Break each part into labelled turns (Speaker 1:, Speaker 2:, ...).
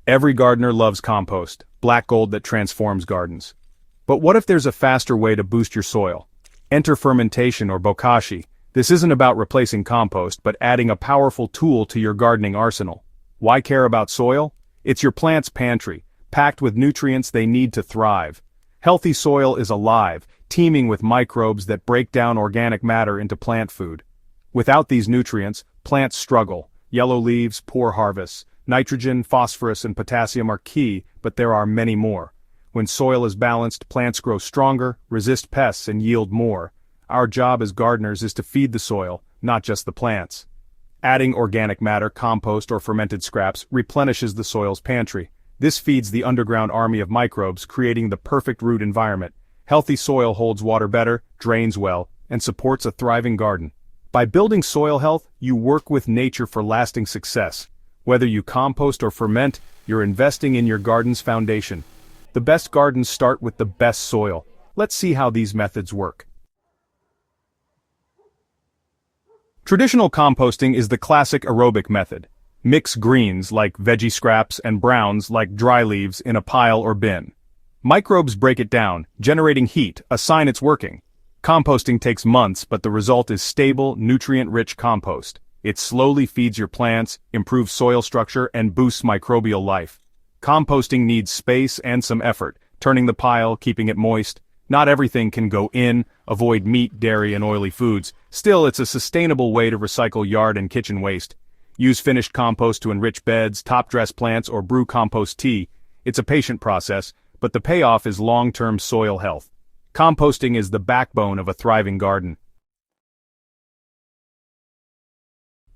Speaker 1: Every gardener loves compost, black gold that transforms gardens. But what if there's a faster way to boost your soil? Enter fermentation or bokashi. This isn't about replacing compost, but adding a powerful tool to your gardening arsenal. Why care about soil? It's your plant's pantry, packed with nutrients they need to thrive. Healthy soil is alive, teeming with microbes that break down organic matter into plant food. Without these nutrients, plants struggle. Yellow leaves, poor harvests. Nitrogen, phosphorus, and potassium are key, but there are many more. When soil is balanced, plants grow stronger, resist pests, and yield more. Our job as gardeners is to feed the soil, not just the plants. Adding organic matter, compost, or fermented scraps replenishes the soil's pantry. This feeds the underground army of microbes, creating the perfect root environment. Healthy soil holds water better, drains well, and supports a thriving garden. By building soil health, you work with nature for lasting success. Whether you compost or ferment, you're investing in your garden's foundation. The best gardens start with the best soil. Let's see how these methods work. Traditional composting is the classic aerobic method. Mix greens like veggie scraps and browns like dry leaves in a pile or bin. Microbes break it down, generating heat, a sign it's working. Composting takes months, but the result is stable, nutrient-rich compost. It slowly feeds your plants, improves soil structure, and boosts microbial life. Composting needs space and some effort, turning the pile, keeping it moist. Not everything can go in, avoid meat, dairy, and oily foods. Still, it's a sustainable way to recycle yard and kitchen waste. Use finished compost to enrich beds, top-dress plants, or brew compost tea. It's a patient process, but the payoff is long-term soil health. Composting is the backbone of a thriving garden.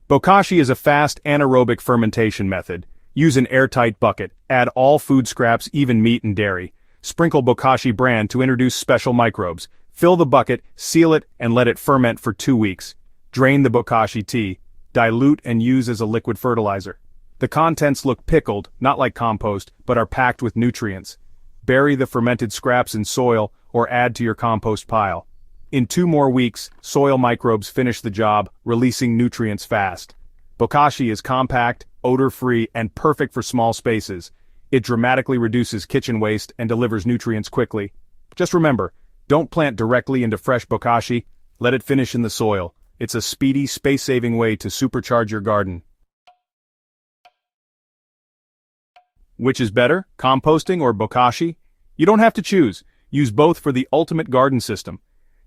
Speaker 1: Bokashi is a fast anaerobic fermentation method. Use an airtight bucket, add all food scraps, even meat and dairy. Sprinkle Bokashi bran to introduce special microbes. Fill the bucket, seal it, and let it ferment for 2 weeks. Drain the Bokashi tea. Dilute and use as a liquid fertilizer. The contents look pickled, not like compost, but are packed with nutrients. Bury the fermented scraps in soil or add to your compost pile. In 2 more weeks, soil microbes finish the job, releasing nutrients fast. Bokashi is compact, odor-free, and perfect for small spaces. It dramatically reduces kitchen waste and delivers nutrients quickly. Just remember, don't plant directly into fresh Bokashi. Let it finish in the soil. It's a speedy, space-saving way to supercharge your garden. Which is better, composting or Bokashi? You don't have to choose. Use both for the ultimate garden system.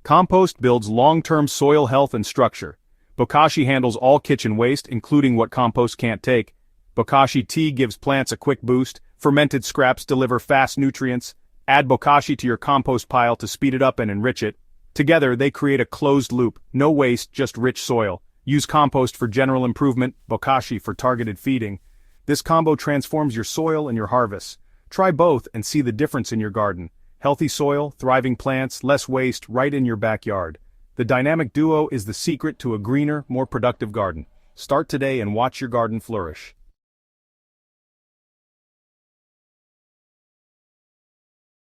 Speaker 1: Compost builds long-term soil health and structure. Bokashi handles all kitchen waste, including what compost can't take. Bokashi tea gives plants a quick boost. Fermented scraps deliver fast nutrients. Add Bokashi to your compost pile to speed it up and enrich it. Together, they create a closed loop. No waste, just rich soil. Use compost for general improvement, Bokashi for targeted feeding. This combo transforms your soil and your harvests. Try both and see the difference in your garden. Healthy soil, thriving plants, less waste, right in your backyard. The dynamic duo is the secret to a greener, more productive garden. Start today and watch your garden flourish.